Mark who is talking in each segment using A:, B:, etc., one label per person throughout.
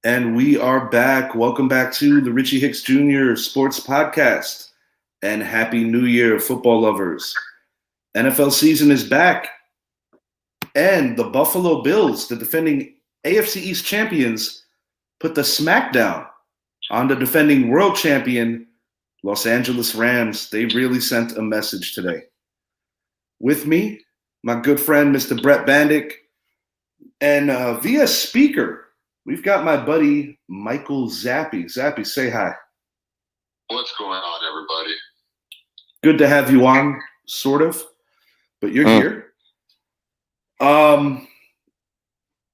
A: And we are back. Welcome back to the Richie Hicks Jr. Sports Podcast. And Happy New Year, football lovers. NFL season is back. And the Buffalo Bills, the defending AFC East champions, put the smackdown on the defending world champion, Los Angeles Rams. They really sent a message today. With me, my good friend, Mr. Brett Bandick. And via speaker, we've got my buddy, Michael Zappi. Zappi, say hi.
B: What's going on, everybody?
A: Good to have you on, sort of, but you're here.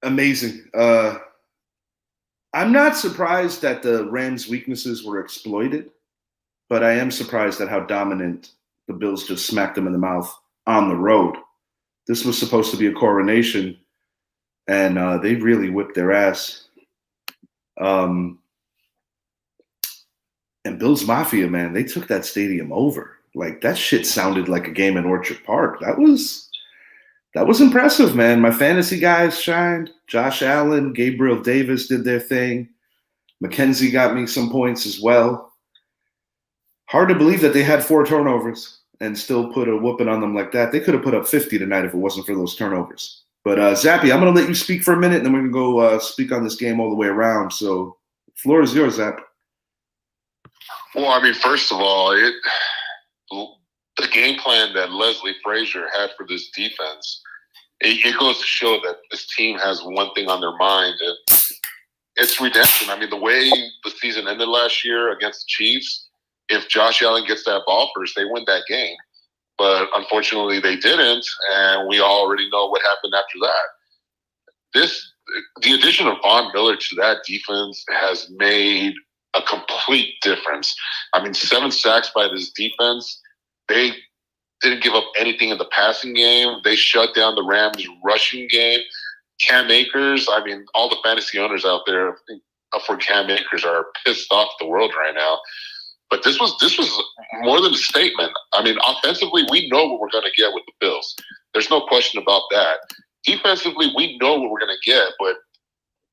A: Amazing. I'm not surprised that the Rams' weaknesses were exploited, but I am surprised at how dominant the Bills just smacked them in the mouth on the road. This was supposed to be a coronation, and they really whipped their ass. And Bills Mafia, man, they took that stadium over. Like, that shit sounded like a game in Orchard Park. That was impressive, man. My fantasy guys shined. Josh Allen, Gabriel Davis did their thing. McKenzie got me some points as well. Hard to believe that they had 4 turnovers and still put a whooping on them like that. They could have put up 50 tonight if it wasn't for those turnovers. But Zappy, I'm going to let you speak for a minute, and then we're going to go speak on this game all the way around. So the floor is yours, Zapp.
B: Well, I mean, first of all, the game plan that Leslie Frazier had for this defense, it goes to show that this team has one thing on their mind, and it's redemption. I mean, the way the season ended last year against the Chiefs, if Josh Allen gets that ball first, they win that game. But unfortunately, they didn't, and we already know what happened after that. The addition of Von Miller to that defense has made a complete difference. I mean, 7 sacks by this defense. They didn't give up anything in the passing game. They shut down the Rams' rushing game. Cam Akers, I mean, all the fantasy owners out there for Cam Akers are pissed off the world right now. But this was more than a statement. I mean, offensively, we know what we're going to get with the Bills. There's no question about that. Defensively, we know what we're going to get. But,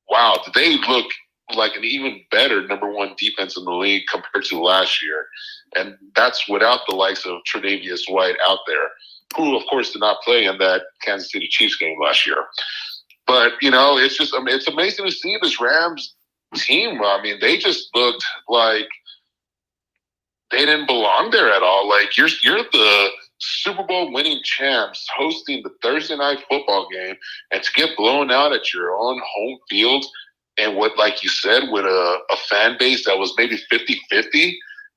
B: wow, did they look like an even better number 1 defense in the league compared to last year. And that's without the likes of Tre'Davious White out there, who, of course, did not play in that Kansas City Chiefs game last year. But, it's amazing to see this Rams team. I mean, they just looked like they didn't belong there at all. Like, you're the Super Bowl winning champs hosting the Thursday night football game, and to get blown out at your own home field, and what, like you said, with a fan base that was maybe 50-50,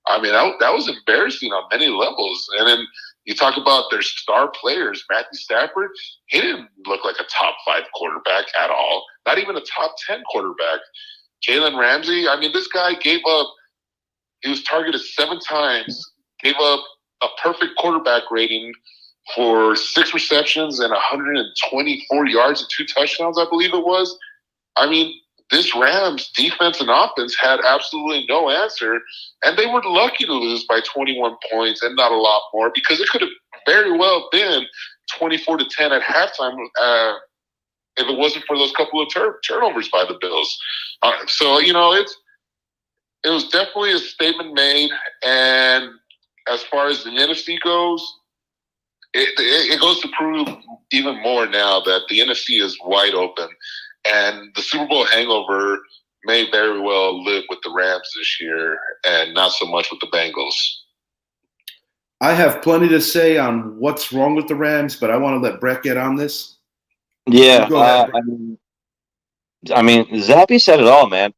B: I mean, that was embarrassing on many levels. And then you talk about their star players, Matthew Stafford, he didn't look like a top 5 quarterback at all, not even a top 10 quarterback. Jalen Ramsey, I mean, this guy he was targeted 7 times, gave up a perfect quarterback rating for 6 receptions and 124 yards and 2 touchdowns, I believe it was. I mean, this Rams defense and offense had absolutely no answer, and they were lucky to lose by 21 points and not a lot more, because it could have very well been 24-10 at halftime if it wasn't for those couple of turnovers by the Bills. So, it was definitely a statement made, and as far as the NFC goes, it goes to prove even more now that the NFC is wide open. And the Super Bowl hangover may very well live with the Rams this year and not so much with the Bengals.
A: I have plenty to say on what's wrong with the Rams, but I want to let Brett get on this.
C: Yeah. I mean, Zappy said it all, man.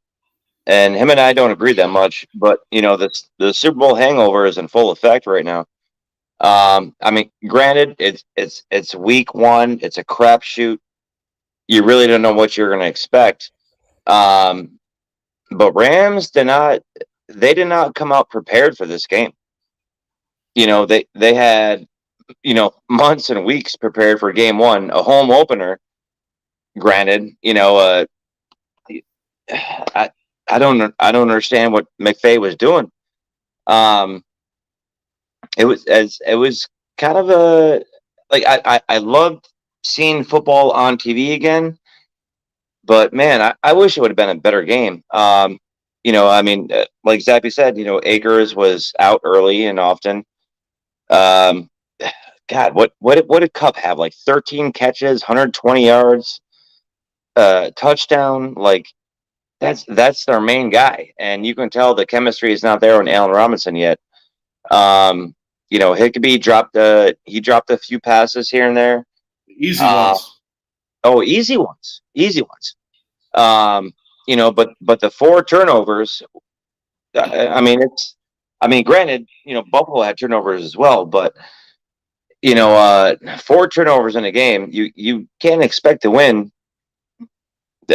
C: And him and I don't agree that much. But, the Super Bowl hangover is in full effect right now. I mean, granted, it's week 1. It's a crapshoot. You really don't know what you're going to expect. But Rams did not come out prepared for this game. They had, months and weeks prepared for game 1, a home opener. Granted, I don't understand what McVay was doing. It was kind of I loved seeing football on TV again, But man, I wish it would have been a better game. I mean, like Zappy said, Akers was out early and often. Um, God, what did Cup have? Like 13 catches, 120 yards, touchdown. Like that's their main guy, and you can tell the chemistry is not there on Allen Robinson yet. Higbee dropped a few passes here and there.
A: Easy ones.
C: Oh, easy ones, easy ones. But the 4 turnovers. Granted, Buffalo had turnovers as well, but 4 turnovers in a game, you can't expect to win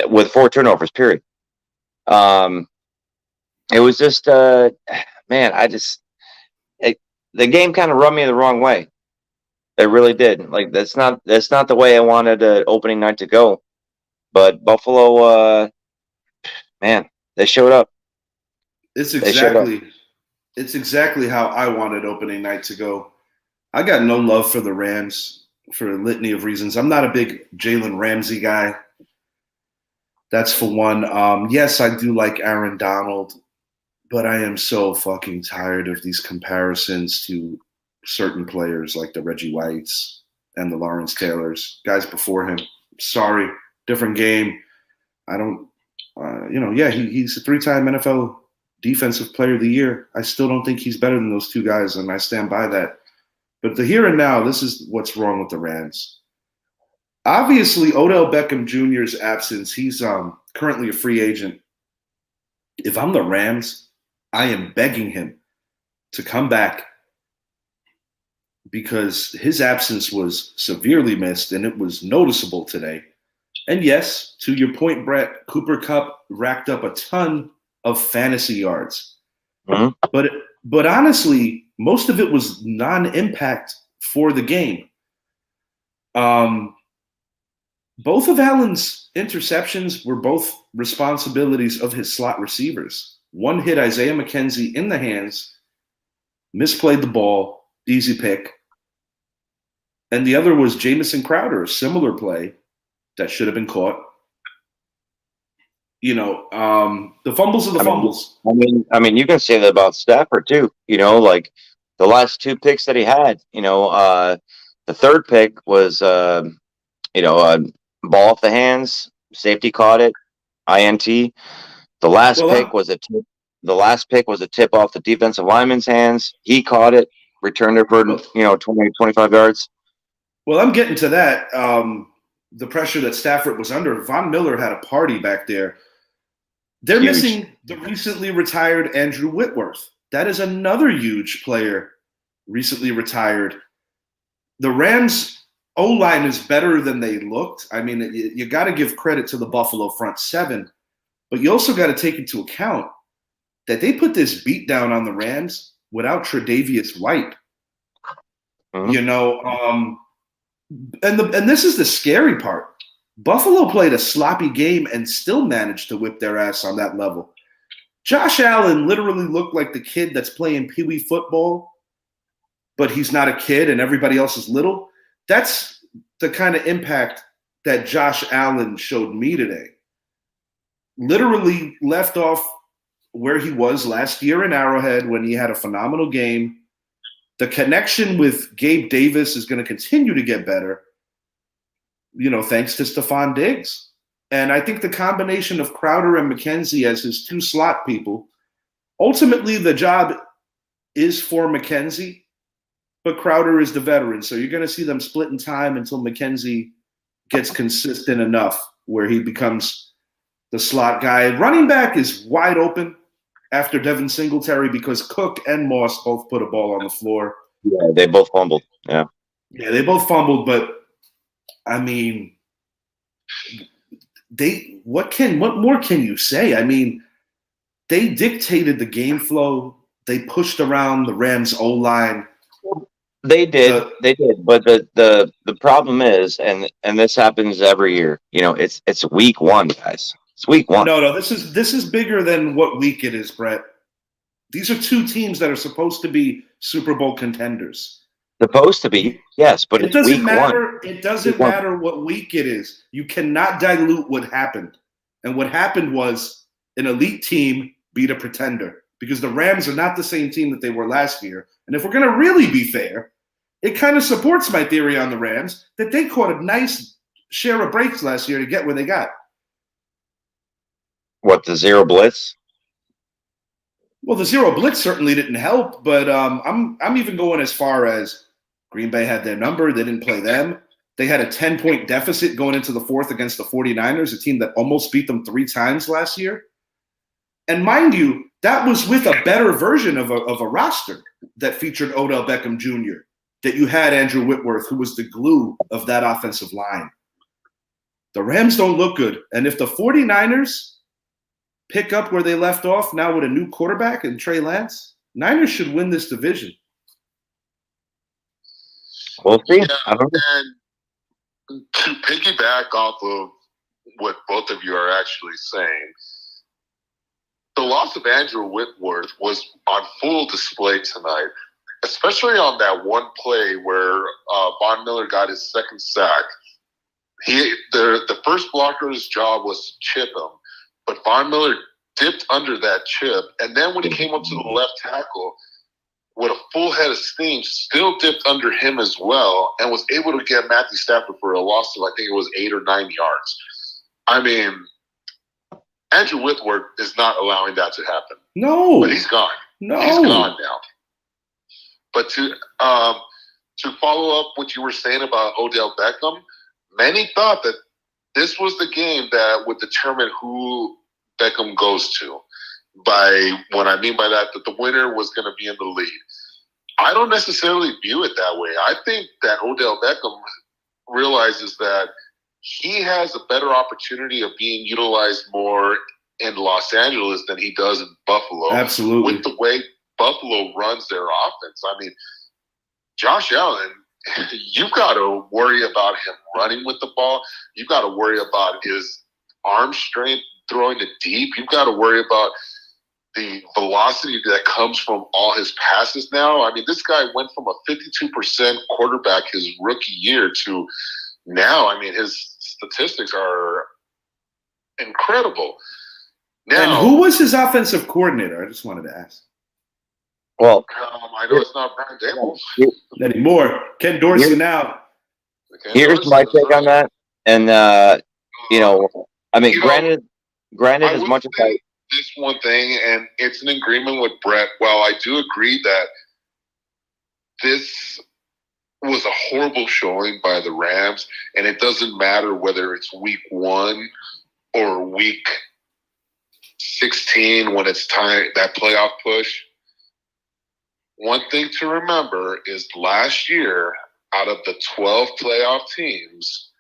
C: with 4 turnovers. Period. It was just, man, the game kind of rubbed me the wrong way. It really did. Like that's not the way I wanted opening night to go. But Buffalo, man, they showed up.
A: It's exactly how I wanted opening night to go. I got no love for the Rams for a litany of reasons. I'm not a big Jalen Ramsey guy. That's for one. Yes, I do like Aaron Donald, but I am so fucking tired of these comparisons to certain players like the Reggie Whites and the Lawrence Taylors, guys before him. Sorry, different game. I don't, he's a 3-time NFL Defensive Player of the Year. I still don't think he's better than those 2 guys, and I stand by that. But the here and now, this is what's wrong with the Rams. Obviously, Odell Beckham Jr.'s absence, he's currently a free agent. If I'm the Rams, I am begging him to come back because his absence was severely missed and it was noticeable today. And yes, to your point, Brett, Cooper Kupp racked up a ton of fantasy yards.
C: Mm-hmm.
A: But honestly, most of it was non-impact for the game. Both of Allen's interceptions were both responsibilities of his slot receivers. One hit Isaiah McKenzie in the hands, misplayed the ball, easy pick. And the other was Jamison Crowder, a similar play that should have been caught. The fumbles are the fumbles.
C: I mean, you can say that about Stafford too. Like the last 2 picks that he had. The third pick was, ball off the hands, safety caught it, INT. The last pick was a tip. The last pick was a tip off the defensive lineman's hands. He caught it, returned it for 20, 25 yards.
A: Well, I'm getting to that. The pressure that Stafford was under. Von Miller had a party back there. They're
C: Huge.
A: missing the recently retired Andrew Whitworth. That is another huge player, recently retired. The Rams' O-line is better than they looked. I mean, you got to give credit to the Buffalo front 7, but you also got to take into account that they put this beat down on the Rams without Tre'Davious White.
C: Mm-hmm.
A: And this is the scary part. Buffalo played a sloppy game and still managed to whip their ass on that level. Josh Allen literally looked like the kid that's playing peewee football, but he's not a kid and everybody else is little. That's the kind of impact that Josh Allen showed me today. Literally left off where he was last year in Arrowhead when he had a phenomenal game. The connection with Gabe Davis is going to continue to get better, thanks to Stephon Diggs. And I think the combination of Crowder and McKenzie as his 2 slot people, ultimately the job is for McKenzie, but Crowder is the veteran. So you're going to see them split in time until McKenzie gets consistent enough where he becomes the slot guy. Running back is wide open after Devin Singletary because Cook and Moss both put a ball on the floor.
C: Yeah, they both fumbled. Yeah,
A: they both fumbled, but I mean, what more can you say? I mean, they dictated the game flow. They pushed around the Rams O-line.
C: They did. But the problem is, and this happens every year, it's week 1, guys. It's week 1.
A: No, this is bigger than what week it is, Brett. These are 2 teams that are supposed to be Super Bowl contenders.
C: Supposed to be, yes, but
A: It
C: it's
A: doesn't
C: week one.
A: matter. It doesn't
C: Week one.
A: matter what week it is. You cannot dilute what happened. And what happened was an elite team beat a pretender because the Rams are not the same team that they were last year. And if we're going to really be fair, it kind of supports my theory on the Rams that they caught a nice share of breaks last year to get where they got.
C: What, the zero blitz?
A: Well, the zero blitz certainly didn't help, but I'm even going as far as Green Bay had their number. They didn't play them. They had a 10-point deficit going into the fourth against the 49ers, a team that almost beat them 3 times last year. And mind you, that was with a better version of a roster that featured Odell Beckham Jr., that you had Andrew Whitworth, who was the glue of that offensive line. The Rams don't look good. And if the 49ers pick up where they left off now with a new quarterback and Trey Lance, Niners should win this division.
C: We'll see.
B: Yeah, and to piggyback off of what both of you are actually saying, the loss of Andrew Whitworth was on full display tonight, especially on that one play where Von Miller got his second sack. The first blocker's job was to chip him, but Von Miller dipped under that chip, and then when he came up to the left tackle with a full head of steam, still dipped under him as well, and was able to get Matthew Stafford for a loss of, I think it was 8 or 9 yards. I mean, Andrew Whitworth is not allowing that to happen.
A: No.
B: But he's gone.
A: No.
B: He's gone now. But to follow up what you were saying about Odell Beckham, many thought that this was the game that would determine who Beckham goes to. By what I mean by that the winner was going to be in the lead. I don't necessarily view it that way. I think that Odell Beckham realizes that he has a better opportunity of being utilized more in Los Angeles than he does in Buffalo.
A: Absolutely.
B: With the way Buffalo runs their offense. I mean, Josh Allen, you've got to worry about him running with the ball. You've got to worry about his arm strength throwing it deep. You've got to worry about the velocity that comes from all his passes now. I mean, this guy went from a 52% quarterback his rookie year to now. I mean, his statistics are incredible. Now,
A: and who was his offensive coordinator? I just wanted to ask.
C: Well,
B: I know it's not Brian Dable
A: anymore. Ken Dorsey now.
C: Here's my take on that. And, I mean, granted, as much as I...
B: This one thing, and it's an agreement with Brett. Well, I do agree that this was a horrible showing by the Rams, and it doesn't matter whether it's week 1 or week 16 when it's time, that playoff push. One thing to remember is last year, out of the 12 playoff teams,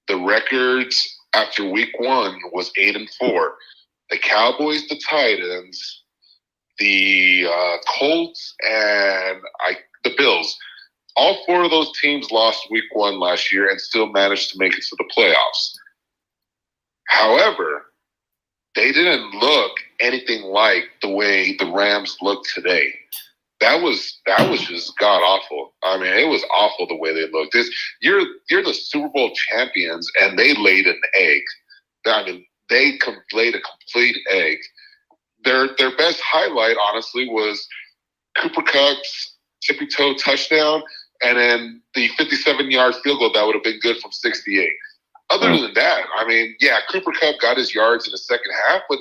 B: the records after week 1 was 8-4. The Cowboys, the Titans, the Colts, and the Bills. All 4 of those teams lost week 1 last year and still managed to make it to the playoffs. However, they didn't look anything like the way the Rams look today. That was just god awful. I mean, it was awful the way they looked. You're the Super Bowl champions, and they laid an egg. I mean, they laid a complete egg. Their best highlight, honestly, was Cooper Kupp's tippy-toe touchdown, and then the 57-yard field goal that would have been good from 68. Other than that, I mean, yeah, Cooper Kupp got his yards in the second half, but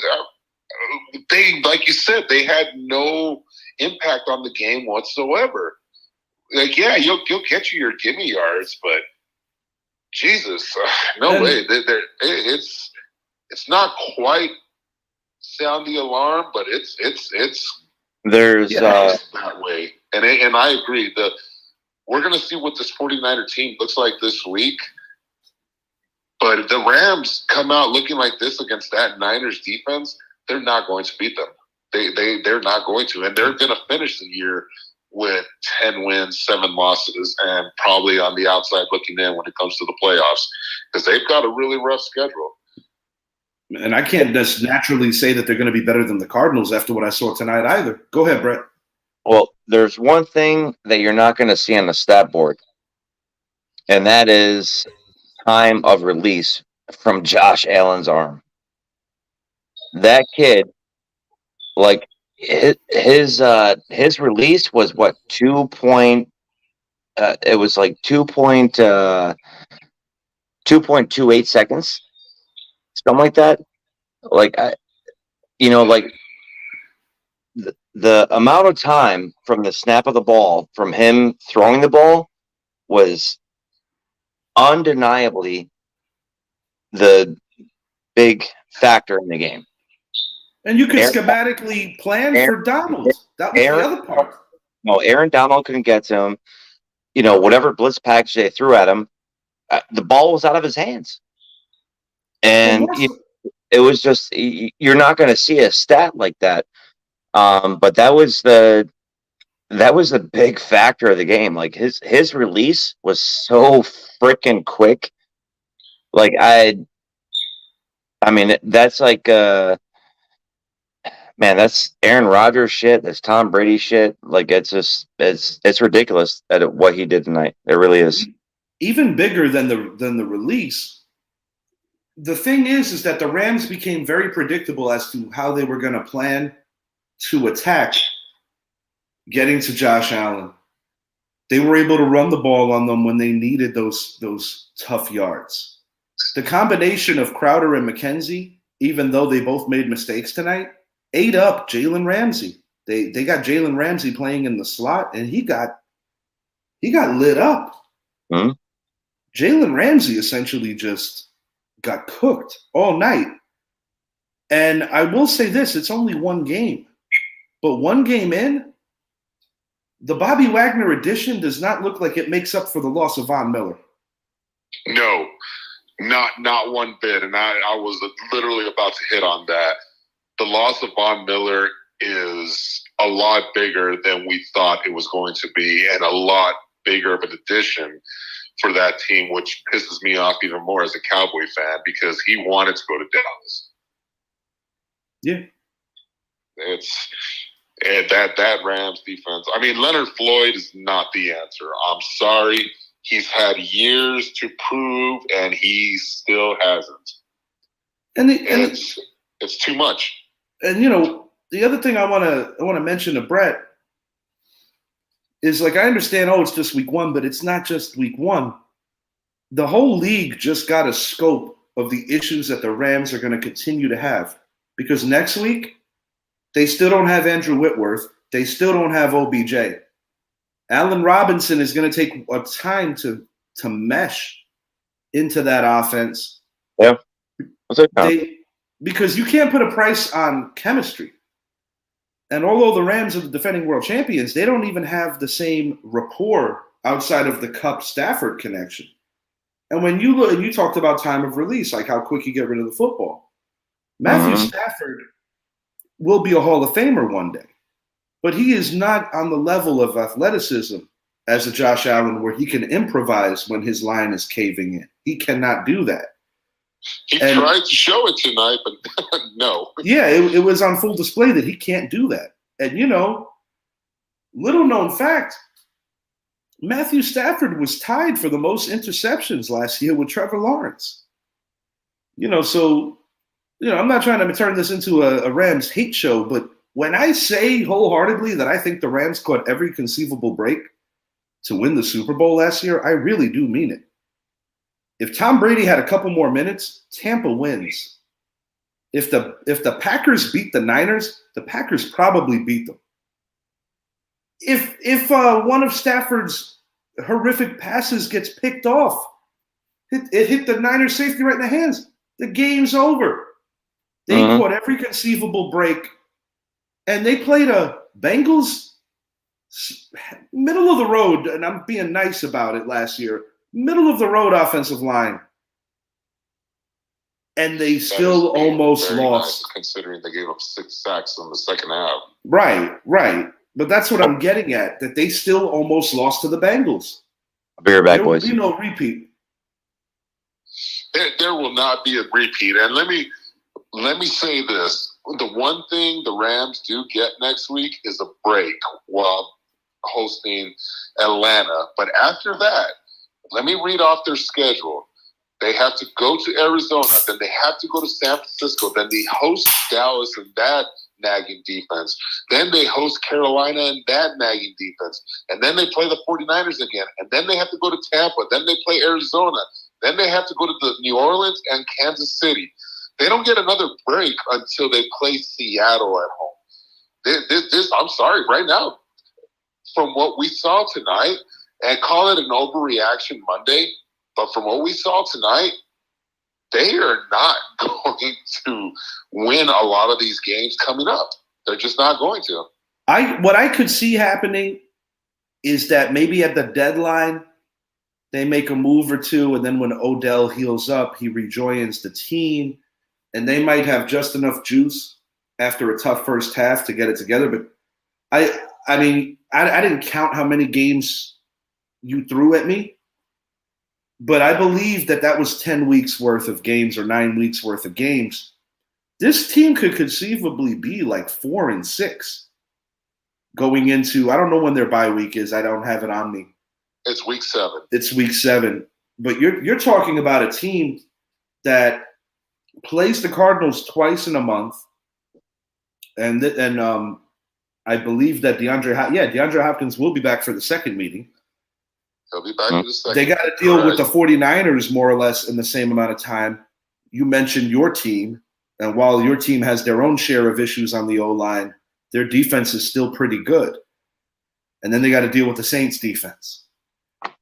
B: they, like you said, they had no impact on the game whatsoever. Like, yeah, you'll get you your gimme yards, but Jesus, no way. It's not quite sound the alarm, but it's
C: there's
B: that way. And I agree that we're going to see what this 49er team looks like this week. But if the Rams come out looking like this against that Niners defense, they're not going to beat them. They're not going to, and they're going to finish the year with 10 wins, 7 losses, and probably on the outside looking in when it comes to the playoffs because they've got a really rough schedule.
A: And I can't just naturally say that they're going to be better than the Cardinals after what I saw tonight either. Go ahead, Brett.
C: Well, there's one thing that you're not going to see on the stat board, and that is time of release from Josh Allen's arm. That kid, like his release was what 2 point. It was like 2.28 seconds, something like that. Like like the amount of time from the snap of the ball from him throwing the ball was undeniably the big factor in the game.
A: And you could schematically plan for Donald. That was the other part.
C: No, Aaron Donald couldn't get to him. Whatever blitz package they threw at him, the ball was out of his hands. And it was just, you're not going to see a stat like that. But that was the big factor of the game. Like his release was so freaking quick. Like I mean, that's like man, that's Aaron Rodgers shit. That's Tom Brady shit. Like it's just it's ridiculous at what he did tonight. It really is.
A: Even bigger than the release. The thing is that the Rams became very predictable as to how they were going to plan to attack getting to Josh Allen. They were able to run the ball on them when they needed those tough yards. The combination of Crowder and McKenzie, even though they both made mistakes tonight, ate up Jalen Ramsey. They got Jalen Ramsey playing in the slot, and he got lit up.
C: Mm-hmm.
A: Jalen Ramsey essentially just got cooked all night. And I will say this, it's only one game. But one game in, the Bobby Wagner addition does not look like it makes up for the loss of Von Miller.
B: No, not one bit. And I was literally about to hit on that. The loss of Von Miller is a lot bigger than we thought it was going to be, and a lot bigger of an addition for that team, which pisses me off even more as a Cowboy fan because he wanted to go to Dallas.
A: Yeah.
B: And that Rams defense. I mean, Leonard Floyd is not the answer. I'm sorry. He's had years to prove, and he still hasn't. And it's too much.
A: And the other thing I want to mention to Brett is, like, I understand, it's just week one, but it's not just week one. The whole league just got a scope of the issues that the Rams are going to continue to have, because next week they still don't have Andrew Whitworth. They still don't have OBJ. Allen Robinson is going to take a time to mesh into that offense.
C: Yeah.
A: Because you can't put a price on chemistry. And although the Rams are the defending world champions, they don't even have the same rapport outside of the Kupp-Stafford connection. And when you look, and you talked about time of release, like how quick you get rid of the football. Matthew Stafford will be a Hall of Famer one day, but he is not on the level of athleticism as a Josh Allen where he can improvise when his line is caving in. He cannot do that.
B: He tried to show it tonight, but no.
A: Yeah, it was on full display that he can't do that. And, little known fact, Matthew Stafford was tied for the most interceptions last year with Trevor Lawrence. I'm not trying to turn this into a Rams hate show, but when I say wholeheartedly that I think the Rams caught every conceivable break to win the Super Bowl last year, I really do mean it. If Tom Brady had a couple more minutes, Tampa wins. If the Packers beat the Niners, the Packers probably beat them. If one of Stafford's horrific passes gets picked off, it hit the Niners safety right in the hands, the game's over. They caught every conceivable break, and they played a Bengals middle of the road, and I'm being nice about it last year, middle of the road offensive line. And they still almost lost.
B: Nice, considering they gave up 6 sacks in the second half.
A: Right. But that's what I'm getting at, that they still almost lost to the Bengals.
C: I'll be right back, boys.
A: There will be no repeat.
B: There will not be a repeat. And let me say this. the one thing the Rams do get next week is a break while hosting Atlanta. But after that, let me read off their schedule. They have to go to Arizona, then they have to go to San Francisco, then they host Dallas and that nagging defense. Then they host Carolina and that nagging defense. And then they play the 49ers again. And then they have to go to Tampa. Then they play Arizona. Then they have to go to the New Orleans and Kansas City. They don't get another break until they play Seattle at home. This, I'm sorry, right now, from what we saw tonight, and call it an overreaction Monday, but from what we saw tonight, they are not going to win a lot of these games coming up. They're just not going to.
A: What I could see happening is that maybe at the deadline, they make a move or two, and then when Odell heals up, he rejoins the team, and they might have just enough juice after a tough first half to get it together. But I mean, I didn't count how many games you threw at me, but I believe that was 10 weeks worth of games or 9 weeks worth of games. This team could conceivably be like 4-6 going into, I don't know when their bye week is. I don't have it on me.
B: It's week 7.
A: It's week 7. But you're talking about a team that plays the Cardinals twice in a month. And I believe that DeAndre Hopkins will be back for the second meeting.
B: He'll be back in the second.
A: They got to deal with the 49ers more or less in the same amount of time. You mentioned your team, and while your team has their own share of issues on the O-line, their defense is still pretty good. And then they got to deal with the Saints defense.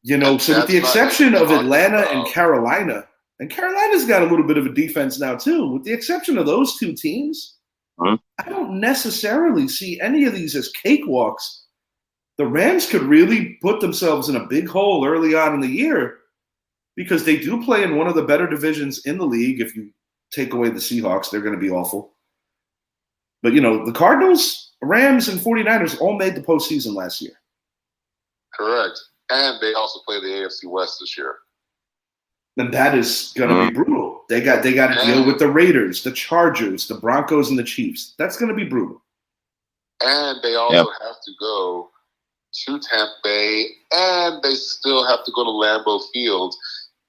A: You know, so with the exception of Atlanta and Carolina's got a little bit of a defense now too. With the exception of those two teams, I don't necessarily see any of these as cakewalks. The Rams could really put themselves in a big hole early on in the year because they do play in one of the better divisions in the league. If you take away the Seahawks, they're going to be awful. But, you know, the Cardinals, Rams, and 49ers all made the postseason last year.
B: Correct. And they also play the AFC West this year.
A: And that is going to be brutal. They got to deal with the Raiders, the Chargers, the Broncos, and the Chiefs. That's going to be brutal.
B: And they also have to go to Tampa Bay, and they still have to go to Lambeau Field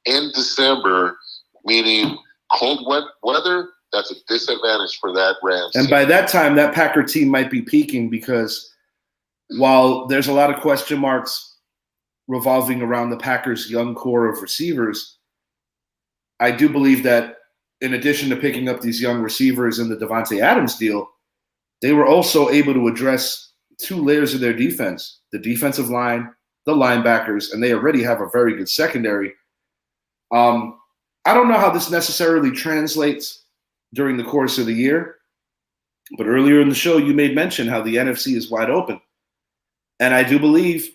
B: in December, meaning cold weather. That's a disadvantage for that Rams.
A: And by that time, that Packer team might be peaking because while there's a lot of question marks revolving around the Packers' young core of receivers, I do believe that in addition to picking up these young receivers in the Devontae Adams deal, they were also able to address 2 layers of their defense, the defensive line, the linebackers, and they already have a very good secondary. I don't know how this necessarily translates during the course of the year, but earlier in the show, you made mention how the NFC is wide open. And I do believe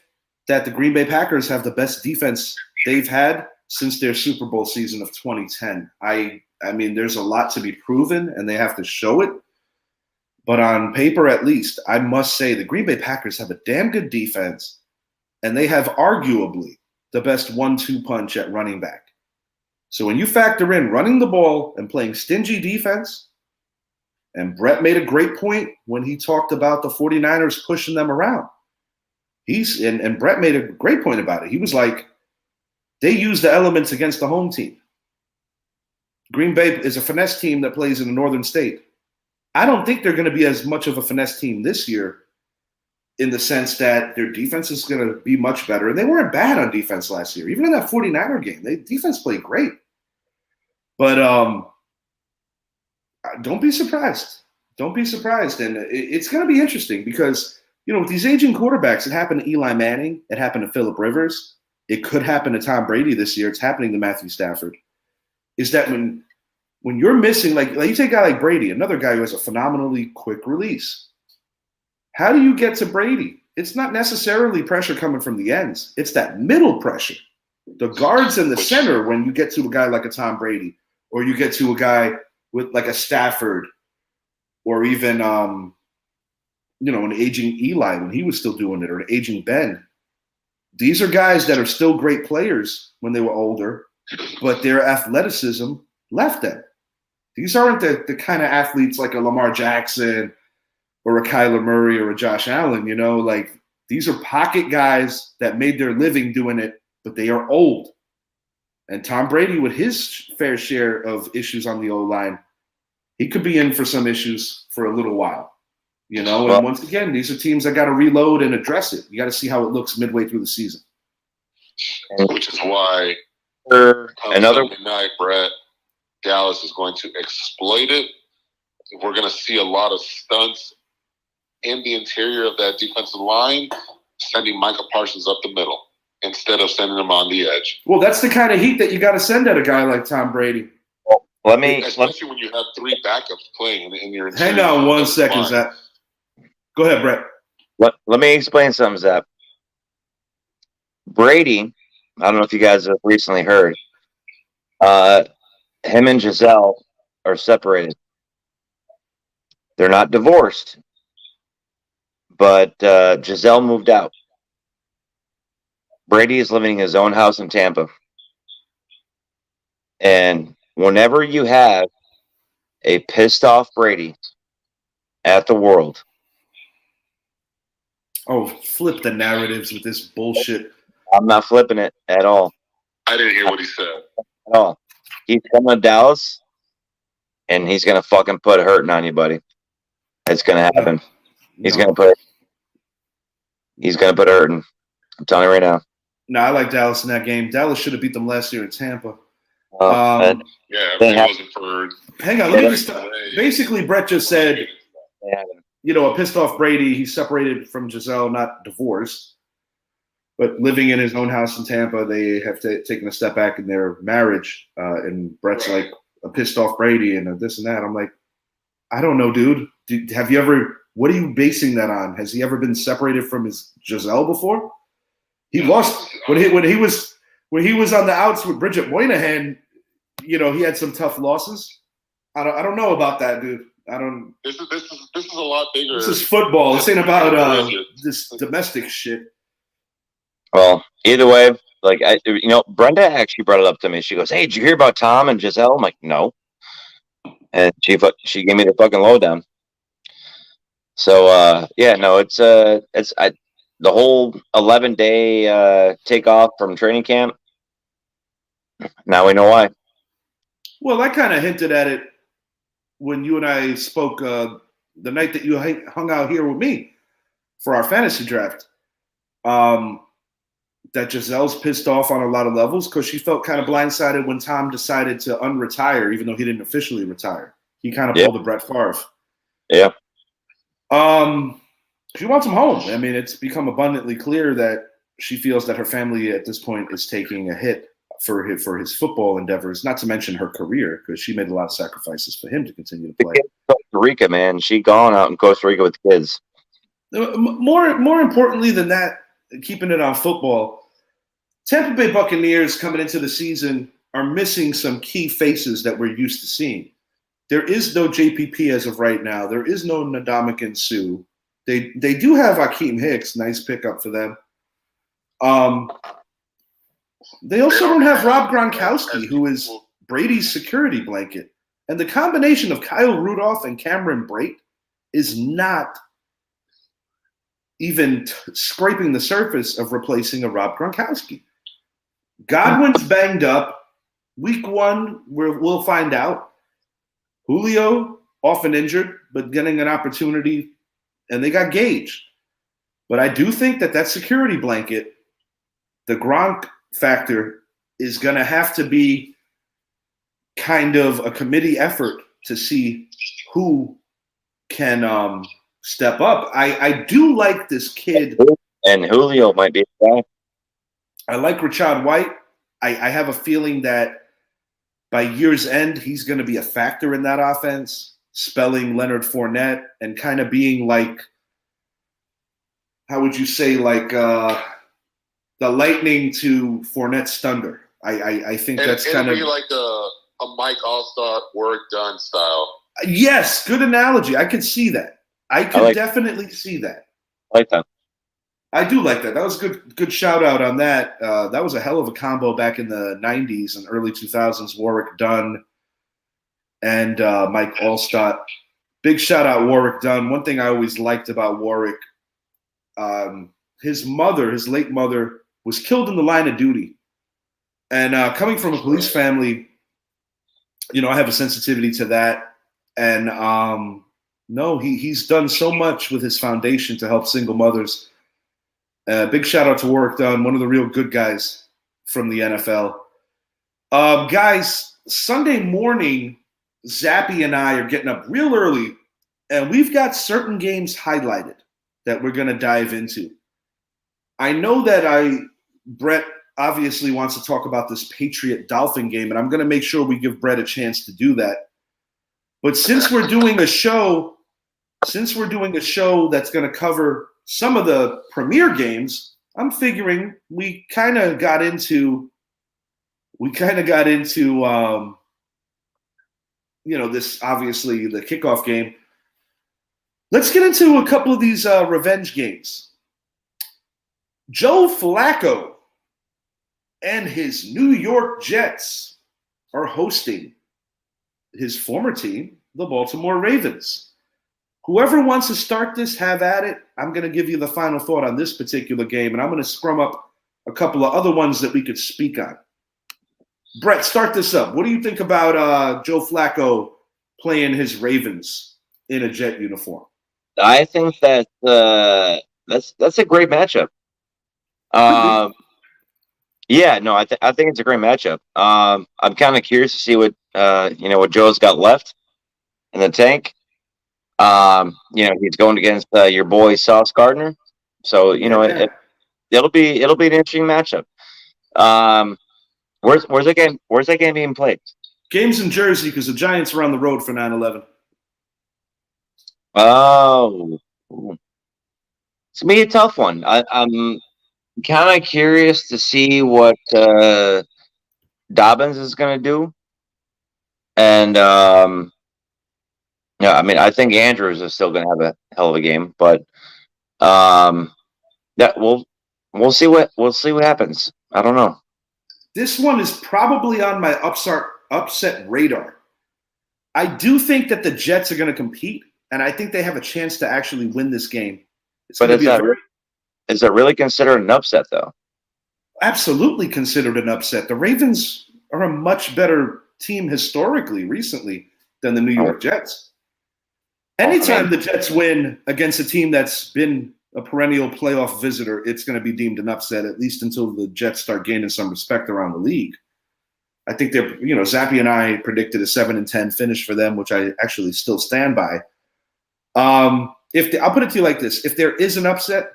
A: that the Green Bay Packers have the best defense they've had since their Super Bowl season of 2010. I mean, there's a lot to be proven, and they have to show it. But on paper, at least, I must say the Green Bay Packers have a damn good defense, and they have arguably the best 1-2 punch at running back. So when you factor in running the ball and playing stingy defense, and Brett made a great point when he talked about the 49ers pushing them around. And Brett made a great point about it. He was like, they use the elements against the home team. Green Bay is a finesse team that plays in a northern state. I don't think they're going to be as much of a finesse team this year in the sense that their defense is going to be much better. And they weren't bad on defense last year. Even in that 49er game, defense played great. But don't be surprised. Don't be surprised. And it's going to be interesting because, you know, with these aging quarterbacks, it happened to Eli Manning. It happened to Phillip Rivers. It could happen to Tom Brady this year. It's happening to Matthew Stafford. Is that when you're missing, like you take a guy like Brady, another guy who has a phenomenally quick release. How do you get to Brady? It's not necessarily pressure coming from the ends. It's that middle pressure. The guards in the center when you get to a guy like a Tom Brady or you get to a guy with like a Stafford or even, an aging Eli when he was still doing it or an aging Ben. These are guys that are still great players when they were older, but their athleticism left them. These aren't the kind of athletes like a Lamar Jackson or a Kyler Murray or a Josh Allen, like these are pocket guys that made their living doing it, but they are old. And Tom Brady, with his fair share of issues on the O-line, he could be in for some issues for a little while, And once again, these are teams that got to reload and address it. You got to see how it looks midway through the season.
B: Which is why
C: another
B: Sunday night, Brett, Dallas is going to exploit it. We're going to see a lot of stunts in the interior of that defensive line, sending Micah Parsons up the middle instead of sending him on the edge.
A: Well, that's the kind of heat that you got to send at a guy like Tom Brady.
B: Especially when you have three backups playing in your
A: interior. Hang on 1 second, Zach. Go ahead, Brett.
C: Let me explain something, Zach. Brady, I don't know if you guys have recently heard, him and Giselle are separated. They're not divorced, but Giselle moved out. Brady is living in his own house in Tampa. And whenever you have a pissed off Brady at the world.
A: Oh, flip the narratives with this bullshit.
C: I'm not flipping it at all.
B: I didn't hear what he said.
C: At all. He's coming to Dallas, and he's going to fucking put a hurting on you, buddy. It's going to happen. He's going to put a hurting. I'm telling you right now.
A: No, I like Dallas in that game. Dallas should have beat them last year in Tampa.
B: Yeah, everything wasn't for.
A: Hang on, let me just. Basically, Brett just said, a pissed off Brady. He's separated from Giselle, not divorced, but living in his own house in Tampa. They have taken a step back in their marriage, and Brett's like a pissed off Brady and this and that. I'm like, I don't know, dude. Have you ever? What are you basing that on? Has he ever been separated from his Giselle before? He lost when he was on the outs with Bridget Moynihan. He had some tough losses. I don't know about that, dude. I don't.
B: This is a lot bigger.
A: This is football. This ain't about this domestic shit.
C: Well, either way, Brenda actually brought it up to me. She goes, "Hey, did you hear about Tom and Giselle?" I'm like, "No," and she gave me the fucking lowdown. So it's the whole 11-day takeoff from training camp. Now we know why.
A: Well, I kind of hinted at it when you and I spoke the night that you hung out here with me for our fantasy draft. That Giselle's pissed off on a lot of levels because she felt kind of blindsided when Tom decided to unretire, even though he didn't officially retire. He kind of pulled a Brett Favre.
C: Yeah.
A: She wants him home. I mean, it's become abundantly clear that she feels that her family at this point is taking a hit for his football endeavors, not to mention her career, because she made a lot of sacrifices for him to continue to play.
C: Costa Rica, man. She gone out in Costa Rica with kids.
A: More importantly than that, keeping it on football, Tampa Bay Buccaneers coming into the season are missing some key faces that we're used to seeing. There is no JPP as of right now. There is no Ndamukong Suh. They do have Akeem Hicks, nice pickup for them. They also don't have Rob Gronkowski, who is Brady's security blanket. And the combination of Kyle Rudolph and Cameron Brate is not even scraping the surface of replacing a Rob Gronkowski. Godwin's banged up. Week 1, we'll find out. Julio, often injured, but getting an opportunity. And they got Gage. But I do think that security blanket, the Gronk factor, is going to have to be kind of a committee effort to see who can step up. I do like this kid.
C: And Julio might be a guy.
A: I like Rachaad White. I have a feeling that by year's end, he's going to be a factor in that offense, spelling Leonard Fournette and kind of being like, how would you say, like the lightning to Fournette's thunder. I think that's kind of
B: like a Mike All-Star work done style.
A: Yes, good analogy. I can see that. I can definitely see that.
C: I like that.
A: I do like that. That was good shout out on that. That was a hell of a combo back in the 90s and early 2000s. Warwick Dunn and Mike Allstott. Big shout out Warwick Dunn. One thing I always liked about Warwick, his late mother, was killed in the line of duty. And coming from a police family, I have a sensitivity to that. And no, he's done so much with his foundation to help single mothers. Big shout out to Warwick Dunn, one of the real good guys from the NFL. Guys, Sunday morning, Zappy and I are getting up real early, and we've got certain games highlighted that we're going to dive into. I know that Brett obviously wants to talk about this Patriot-Dolphin game, and I'm going to make sure we give Brett a chance to do that. But since we're doing a show that's going to cover some of the premier games, I'm figuring we kind of got into this, obviously, the kickoff game. Let's get into a couple of these revenge games. Joe Flacco and his New York Jets are hosting his former team, the Baltimore Ravens. Whoever wants to start this, have at it. I'm going to give you the final thought on this particular game, and I'm going to scrum up a couple of other ones that we could speak on. Brett, start this up. What do you think about Joe Flacco playing his Ravens in a Jet uniform?
C: I think that that's a great matchup. Yeah, no, I think it's a great matchup. I'm kind of curious to see what Joe's got left in the tank. He's going against your boy Sauce Gardner, so it'll be an interesting matchup. Where's that game being played?
A: Game's in Jersey because the Giants are on the road for 9/11.
C: Oh, it's gonna be a tough one. I'm kind of curious to see what Dobbins is gonna do, and I think Andrews is still gonna have a hell of a game, but that we'll see what happens. I don't know.
A: This one is probably on my upset radar. I do think that the Jets are going to compete, and I think they have a chance to actually win this game.
C: Is it really considered an upset, though?
A: Absolutely considered an upset. The Ravens are a much better team historically, recently, than the New York Jets. Anytime the Jets win against a team that's been a perennial playoff visitor, it's going to be deemed an upset, at least until the Jets start gaining some respect around the league. I think Zappy and I predicted a 7-10 finish for them, which I actually still stand by. I'll put it to you like this: if there is an upset,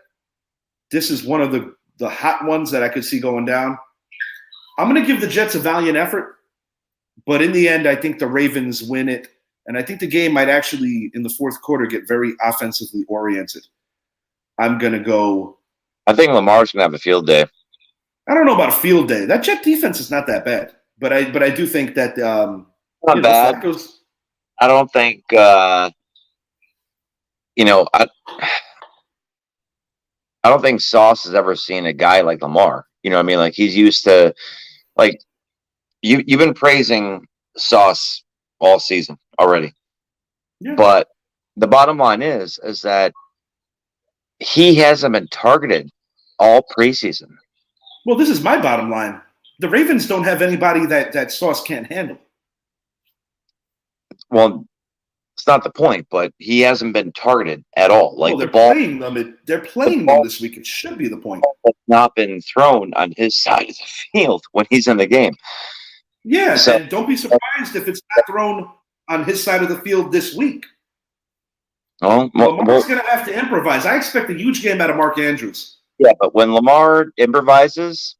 A: this is one of the hot ones that I could see going down. I'm going to give the Jets a valiant effort, but in the end, I think the Ravens win it, and I think the game might actually, in the fourth quarter, get very offensively oriented. I'm going to go.
C: I think Lamar's going to have a field day.
A: I don't know about a field day. That Jet defense is not that bad, but I do think that
C: not bad. I don't think I don't think Sauce has ever seen a guy like Lamar. You know what I mean? Like, he's used to, like, you've been praising Sauce all season already. Yeah. But the bottom line is that he hasn't been targeted all preseason.
A: Well, this is my bottom line. The Ravens don't have anybody that Sauce can't handle.
C: Well, it's not the point, but he hasn't been targeted at all. Like,
A: they're playing them this week. It should be the point.
C: Has not been thrown on his side of the field when he's in the game.
A: Yeah, so, and don't be surprised if it's not thrown on his side of the field this week. Lamar's going to have to improvise. I expect a huge game out of Mark Andrews.
C: Yeah, but when Lamar improvises,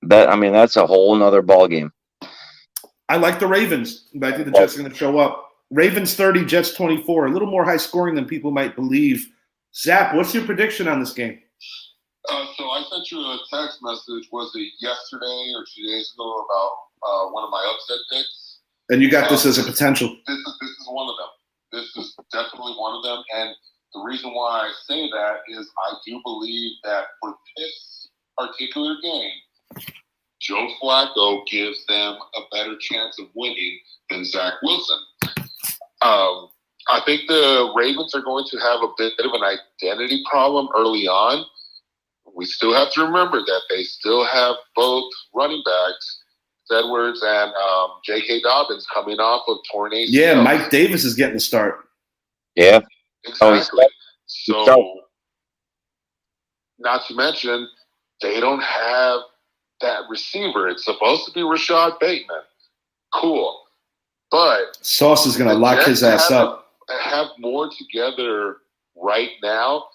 C: that's a whole nother ball game.
A: I like the Ravens, but I think the Jets are going to show up. Ravens 30, Jets 24. A little more high scoring than people might believe. Zap, what's your prediction on this game?
B: So I sent you a text message, was it yesterday or 2 days ago, about one of my upset picks.
A: And you got this as a potential.
B: This is one of them. This is definitely one of them. And the reason why I say that is I do believe that for this particular game, Joe Flacco gives them a better chance of winning than Zach Wilson. I think the Ravens are going to have a bit of an identity problem early on. We still have to remember that they still have both running backs, Edwards and J.K. Dobbins, coming off of torn ACL.
A: Yeah, Mike Davis is getting the start.
C: Yeah.
B: Exactly. So, not to mention, they don't have that receiver. It's supposed to be Rashad Bateman. Cool. But
A: Sauce is going to lock his ass up.
B: Have more together right now.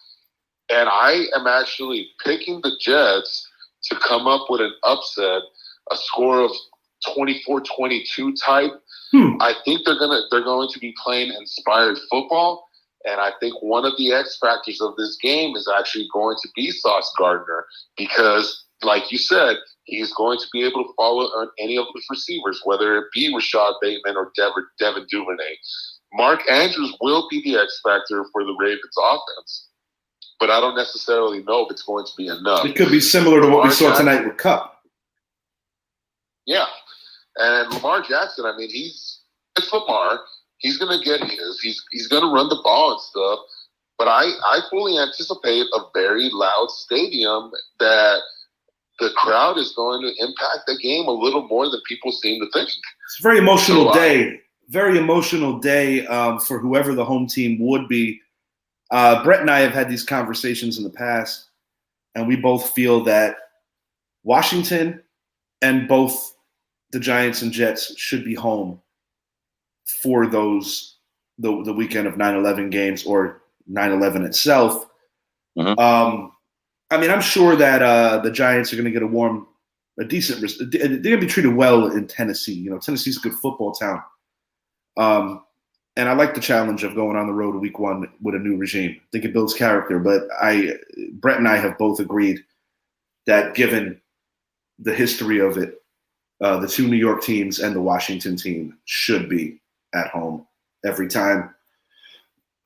B: And I am actually picking the Jets to come up with an upset, a score of 24-22 type. I think they're going to be playing inspired football. And I think one of the X factors of this game is actually going to be Sauce Gardner because, like you said, he's going to be able to follow on any of his receivers, whether it be Rashad Bateman or Devin Duvernay. Mark Andrews will be the X factor for the Ravens offense, but I don't necessarily know if it's going to be enough.
A: It could be similar to what we saw tonight with Kupp.
B: Yeah. And Lamar Jackson, I mean, it's Lamar. He's going to get his. He's going to run the ball and stuff. But I fully anticipate a very loud stadium that the crowd is going to impact the game a little more than people seem to think.
A: It's a very emotional day. Very emotional day for whoever the home team would be. Brett and I have had these conversations in the past, and we both feel that Washington and both the Giants and Jets should be home for the weekend of 9/11 games or 9/11 itself.
C: Mm-hmm.
A: I mean, I'm sure that the Giants are going to get a decent. They're going to be treated well in Tennessee. You know, Tennessee's a good football town. And I like the challenge of going on the road week one with a new regime. I think it builds character. But Brett and I have both agreed that given the history of it, the two New York teams and the Washington team should be at home every time.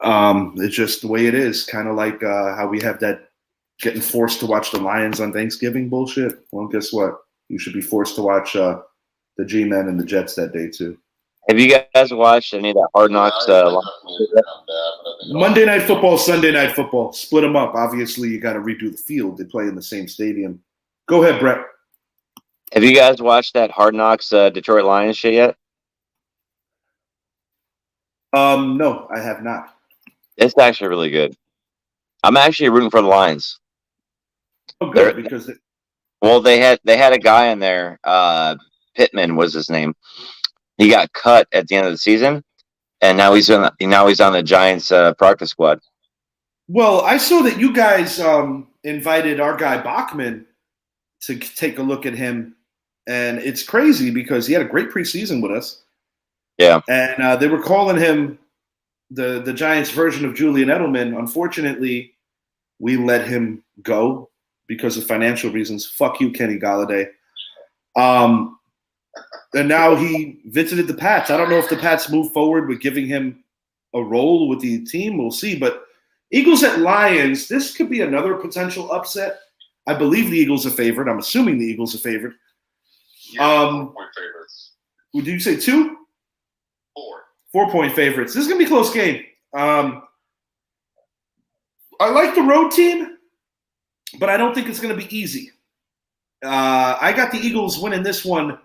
A: It's just the way it is. Kind of like how we have that getting forced to watch the Lions on Thanksgiving bullshit. Well, guess what? You should be forced to watch the G-Men and the Jets that day too.
C: Have you guys watched any of that Hard Knocks?
A: Monday Night Football, Sunday Night Football. Split them up. Obviously, you got to redo the field. They play in the same stadium. Go ahead, Brett.
C: Have you guys watched that Hard Knocks Detroit Lions shit yet?
A: No, I have not.
C: It's actually really good. I'm actually rooting for the Lions.
A: Oh, good, because
C: they had a guy in there. Pittman was his name. He got cut at the end of the season, and now he's on the Giants practice squad.
A: Well, I saw that you guys invited our guy Bachman to take a look at him, and it's crazy because he had a great preseason with us.
C: Yeah,
A: and they were calling him the Giants' version of Julian Edelman. Unfortunately, we let him go because of financial reasons. Fuck you, Kenny Galladay. And now he visited the Pats. I don't know if the Pats move forward with giving him a role with the team. We'll see. But Eagles at Lions, this could be another potential upset. I believe the Eagles are favored. I'm assuming the Eagles are favored.
B: Yeah, 4-point favorites.
A: Would you say 2?
B: 4.
A: 4-point favorites. This is going to be a close game. I like the road team, but I don't think it's going to be easy. I got the Eagles winning this one